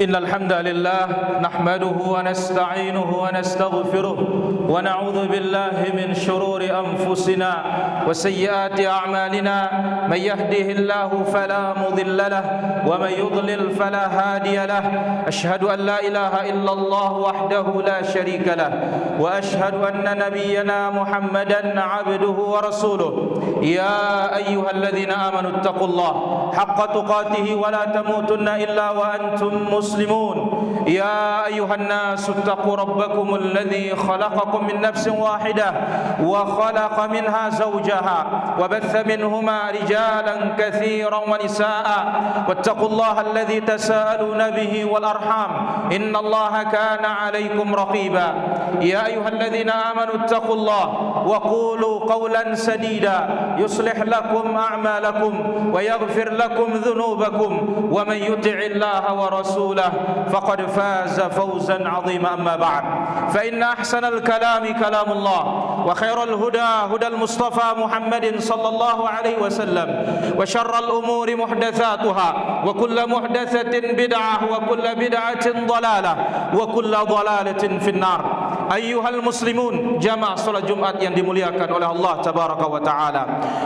إن الحمد لله نحمده ونستعينه ونستغفره ونعوذ بالله من شرور أنفسنا وسيئات أعمالنا من يهده الله فلا مضل له ومن يضلل فلا هادي له أشهد أن لا إله إلا الله وحده لا شريك له وأشهد أن نبينا محمدا عبده ورسوله يا أيها الذين آمنوا اتقوا الله حق تقاته ولا تموتن إلا وأنتم مسلمون يا أيها الناس اتقوا ربكم الذي خلقكم من نفس واحدة وخلق منها زوجها وبث منهما رجالا كثيرا ونساء واتقوا الله الذي تساءلون به والأرحام إن الله كان عليكم رقيبا يا أيها الذين آمنوا اتقوا الله وقولوا قولا سديدا يصلح لكم أعمالكم ويغفر لكم ذنوبكم ومن يطع الله ورسوله فقد فاز فوزا عظيما. أما بعد فإن أحسن الكلام كلام الله وخير الهدى هدى المصطفى محمد صلى الله عليه وسلم وشر الأمور محدثاتها وكل محدثة بدعة وكل بدعة ضلالة وكل ضلالة في النار. Ayyuhal muslimun, jamaah salat Jumat yang dimuliakan oleh Allah tabaraka wa taala.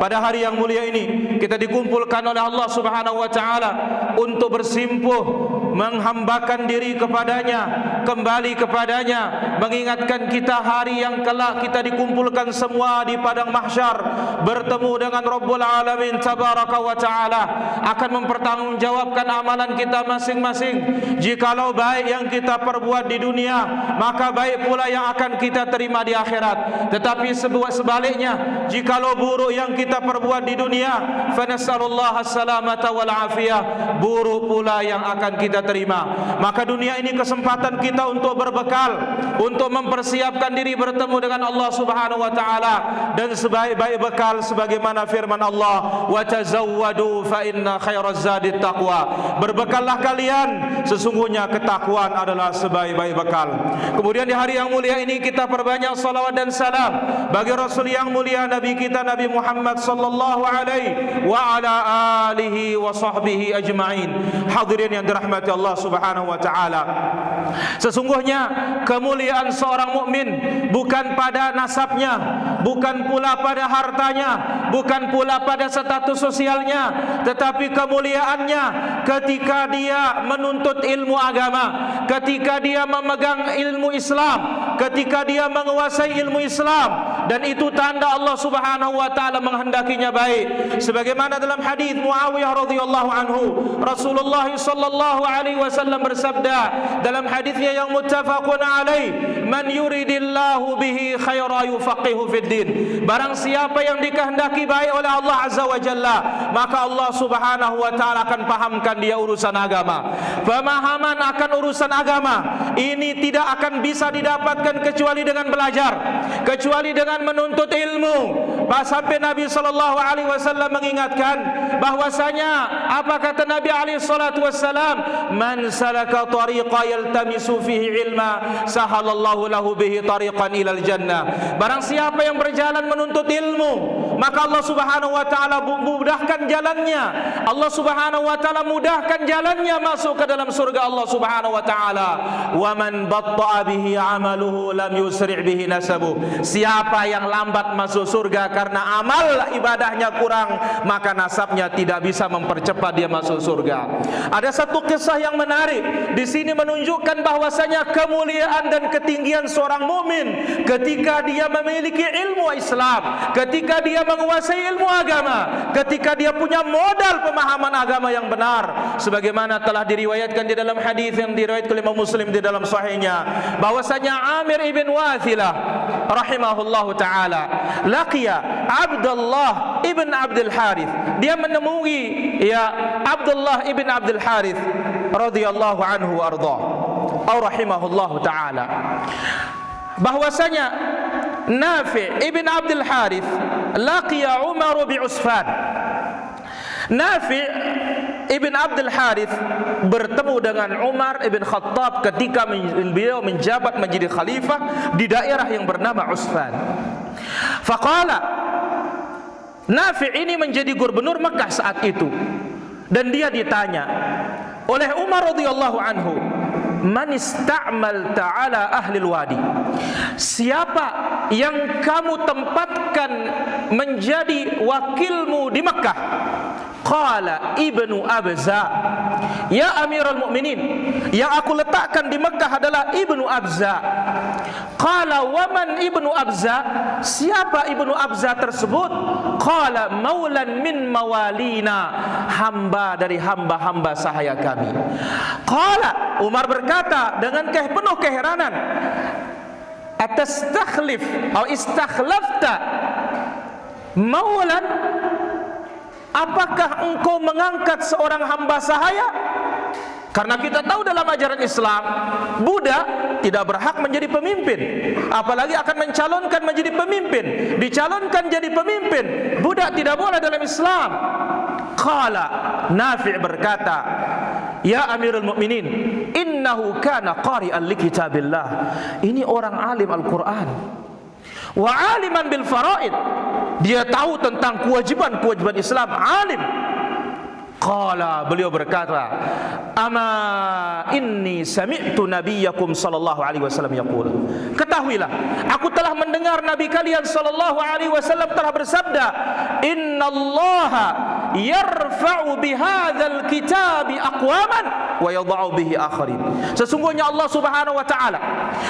Pada hari yang mulia ini kita dikumpulkan oleh Allah Subhanahu wa taala untuk bersimpuh menghambakan diri kepadanya, kembali kepadanya, mengingatkan kita hari yang kelak kita dikumpulkan semua di padang mahsyar bertemu dengan Rabbul Alamin tabaraka wa taala, akan mempertanggungjawabkan amalan kita masing-masing. Jikalau baik yang kita perbuat di dunia, maka baik pula yang akan kita terima di akhirat. Tetapi sebaliknya, jikalau buruk yang kita perbuat di dunia, fa nasallallahu as-salamata wal afiyah, buruk pula yang akan kita terima. Maka dunia ini kesempatan kita untuk berbekal, untuk mempersiapkan diri bertemu dengan Allah Subhanahu wa taala, dan sebaik-baik bekal sebagaimana firman Allah, wa tazawwadu fa inna khairaz zadi taqwa. Berbekallah kalian, sesungguhnya ketakwaan adalah sebaik-baik bekal. Kemudian di hari yang mulia ini kita perbanyak salawat dan salam bagi Rasul yang mulia, Nabi kita Nabi Muhammad sallallahu alaihi wa ala alihi wa sahbihi ajma'in. Hadirin yang dirahmati Allah Subhanahu wa taala, sesungguhnya kemuliaan seorang mukmin bukan pada nasabnya, bukan pula pada hartanya, bukan pula pada status sosialnya, tetapi kemuliaannya ketika dia menuntut ilmu agama, ketika dia memegang ilmu Islam, ketika dia menguasai ilmu Islam. Dan itu tanda Allah Subhanahu wa taala menghendakinya baik. Sebagaimana dalam hadis Muawiyah radhiyallahu anhu, Rasulullah sallallahu alaihi wasallam bersabda dalam hadisnya yang muttafaqun alaih, man yuridillahu bihi khaira yufaqihu fid din. Barang siapa yang dikehendaki baik oleh Allah azza wa jalla, maka Allah Subhanahu wa taala akan pahamkan dia urusan agama. Pemahaman akan urusan agama ini tidak akan bisa didapatkan kecuali dengan belajar, kecuali dengan menuntut ilmu. Sampai Nabi sallallahu alaihi wasallam mengingatkan bahwasanya apa kata Nabi alaihi salatu wasallam, man salaka tariqa yaltamisu fihi ilma sahalallahu lahu bihi tariqan ilal jannah. Barang siapa yang berjalan menuntut ilmu, maka Allah Subhanahu wa taala mudahkan jalannya. Allah Subhanahu wa taala mudahkan jalannya masuk ke dalam surga Allah Subhanahu wa taala. Wa man batta'a bihi 'amaluhu lam yusri' bihi nasabu. Siapa yang lambat masuk surga karena amal ibadahnya kurang, maka nasabnya tidak bisa mempercepat dia masuk surga. Ada satu kisah yang menarik di sini menunjukkan bahwasanya kemuliaan dan ketinggian seorang mukmin ketika dia memiliki ilmu Islam, ketika dia menguasai ilmu agama, ketika dia punya modal pemahaman agama yang benar. Sebagaimana telah diriwayatkan di dalam hadis yang diriwayatkan oleh Imam Muslim di dalam sahihnya, bahwasanya Amir ibn Wathilah rahimahullahu taala laqiya Abdullah ibn Abdul Harith. Dia menemui Abdullah ibn Abdul Harith radhiyallahu anhu arda atau rahimahullahu taala, bahwasanya Nafi' ibn Abdul Harith laqiya Umar bi Usfan. Nafi' ibn Abdul Harith bertemu dengan Umar ibn Khattab ketika beliau menjabat menjadi khalifah di daerah yang bernama Usfan. Faqala, Nafi' ini menjadi gubernur Mekah saat itu, dan dia ditanya, oleh Umar radhiyallahu anhu, man ista'malta ala ahli wadi, siapa yang kamu tempatkan menjadi wakilmu di Makkah? Qala Ibnu Abza, ya Amirul Mukminin, yang aku letakkan di Makkah adalah Ibnu Abza. Qala waman Ibnu Abza, siapa Ibnu Abza tersebut? Qala maulan min mawalina, hamba dari hamba-hamba sahaya kami. Qala, Umar berkata dengan penuh keheranan, atastakhlif atau istakhlafta maulan, apakah engkau mengangkat seorang hamba sahaya? Karena kita tahu dalam ajaran Islam, budak tidak berhak menjadi pemimpin, apalagi akan mencalonkan menjadi pemimpin, dicalonkan jadi pemimpin. Budak tidak boleh dalam Islam. Qala, Nafi' berkata, ya Amirul Mukminin, innahu kana qari'an li kitabillah, ini orang alim Al-Quran, wa aliman bil faraid, dia tahu tentang kewajiban-kewajiban Islam, alim. Qala, beliau berkata, ama inni sami'tu nabiyyakum sallallahu alaihi wasallam yaqul, ketahuilah, aku telah mendengar nabi kalian sallallahu alaihi wasallam telah bersabda, innallaha yarfa'u bihadzal kitabi aqwaman wa yadh'u bihi akharin, sesungguhnya Allah Subhanahu wa taala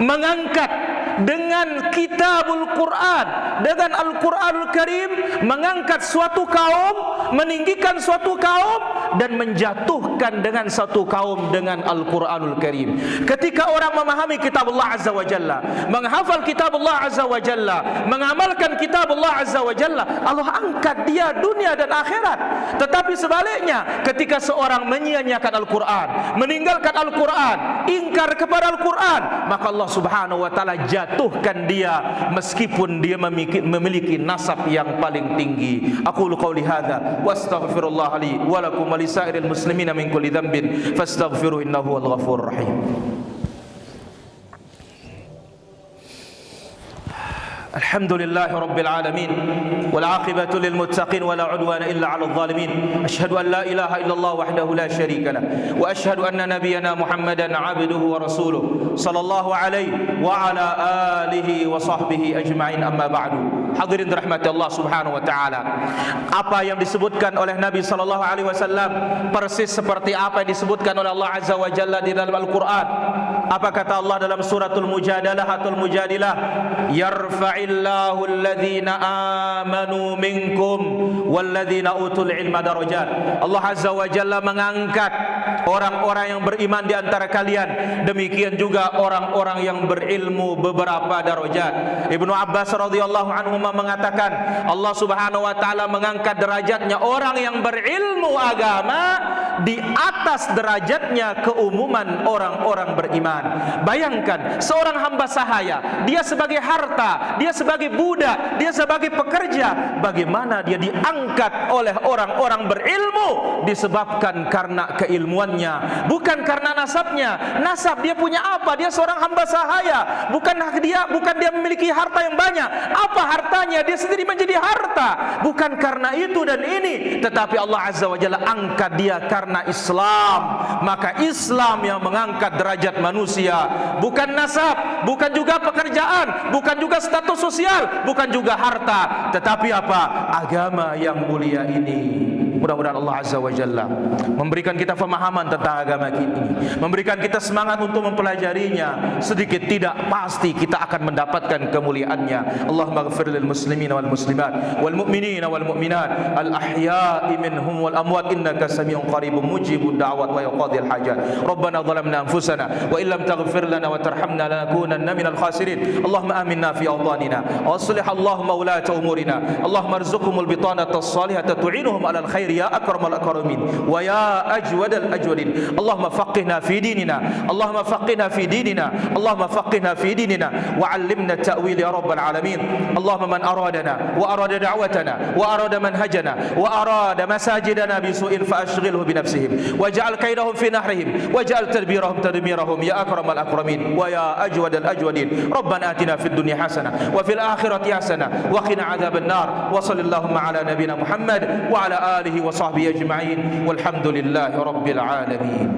mengangkat dengan kitabul Quran, dengan Al-Quranul Karim, mengangkat suatu kaum, meninggikan suatu kaum, dan menjatuhkan dengan satu kaum dengan Al-Quranul Karim. Ketika orang memahami kitab Allah Azza wa Jalla, menghafal kitab Allah Azza wa Jalla, mengamalkan kitab Allah Azza wa Jalla, Allah angkat dia dunia dan akhirat. Tetapi sebaliknya, ketika seorang menyia-nyiakan Al-Quran, meninggalkan Al-Quran, ingkar kepada Al-Quran, maka Allah Subhanahu wa taala jatuhkan dia meskipun dia memiliki nasab yang paling tinggi. Aqulu qauli hadza wa astaghfirullah li wa lakum wa lisairil muslimina min kulli dhanbin fastaghfiruhu innahu huwal ghafurur rahim. Alhamdulillahi rabbil alamin wal aqibatu lil muttaqin wala udwana illa 'alal zalimin. Asyhadu an la ilaha illallah wahdahu la syarika lah wa asyhadu anna nabiyyana Muhammadan 'abduhu wa rasuluh sallallahu alaihi wa ala alihi wa sahbihi ajma'in, amma ba'du. Hadirin dirahmati Allah Subhanahu wa taala, apa yang disebutkan oleh Nabi sallallahu alaihi wasallam persis seperti apa yang disebutkan oleh Allah Azza wa Jalla di dalam Al-Qur'an. Apa kata Allah dalam suratul Mujadalah atul Mujadilah? Yarfa'illahu alladhina amanu minkum walladhina utul ilma darajat. Allah Azza wa Jalla mengangkat orang-orang yang beriman di antara kalian, demikian juga orang-orang yang berilmu beberapa darajat. Ibnu Abbas radhiyallahu anhu mengatakan, Allah Subhanahu wa taala mengangkat derajatnya orang yang berilmu agama di atas derajatnya keumuman orang-orang beriman. Bayangkan seorang hamba sahaya, dia sebagai harta, dia sebagai budak, dia sebagai pekerja, bagaimana dia diangkat oleh orang-orang berilmu disebabkan karena keilmuannya, bukan karena nasabnya. Nasab dia punya apa? Dia seorang hamba sahaya, bukan dia memiliki harta yang banyak. Apa hartanya? Dia sendiri menjadi harta, bukan karena itu dan ini, tetapi Allah Azza wa Jalla angkat dia karena Islam. Maka Islam yang mengangkat derajat manusia, bukan nasab, bukan juga pekerjaan, bukan juga status sosial, bukan juga harta, tetapi apa? Agama yang mulia ini. Mudah-mudahan Allah Azza wa Jalla memberikan kita pemahaman tentang agama ini, memberikan kita semangat untuk mempelajarinya. Sedikit tidak pasti kita akan mendapatkan kemuliaannya. Allahumma ighfir lil muslimina wal muslimat wal mu'minina wal mu'minat al ahya'i minhum wal amwat innaka sami'un qaribun mujibud da'wat wa yaqdil hajat. Rabbana zalamna anfusana wa illam taghfir lana wa tarhamna lanakunanna minal khasirin. Allahumma aminna fi awtanina wa aslih Allahumma ulata umurina. Allahumma arzuqhumul bitanata as-salihata tu'inuhum 'alal khair ya akramal akramin wa ya ajwadal ajwadin. Allahumma faqihna fi dinina, Allahumma faqihna fi dinina, Allahumma faqihna fi dinina wa 'allimna at-ta'wil ya rabbal alamin. Allahumma man aradana wa arada da'watana wa arada manhajana wa arada masajidana bisu'in fa ashghilhu bi nafsihim waj'al kaydahum fi nahrihim waj'al tadbirahum tadmirahum ya akramal akramin wa ya ajwadal ajwadin. Rabbana atina fid dunya hasanah wa fil akhirati hasanah wa qina adzaban nar. Wa sallallahu ala nabiyyina Muhammad wa ala alihi alihi wa sahbihi ajma'in. Walhamdulillahi rabbil alamin.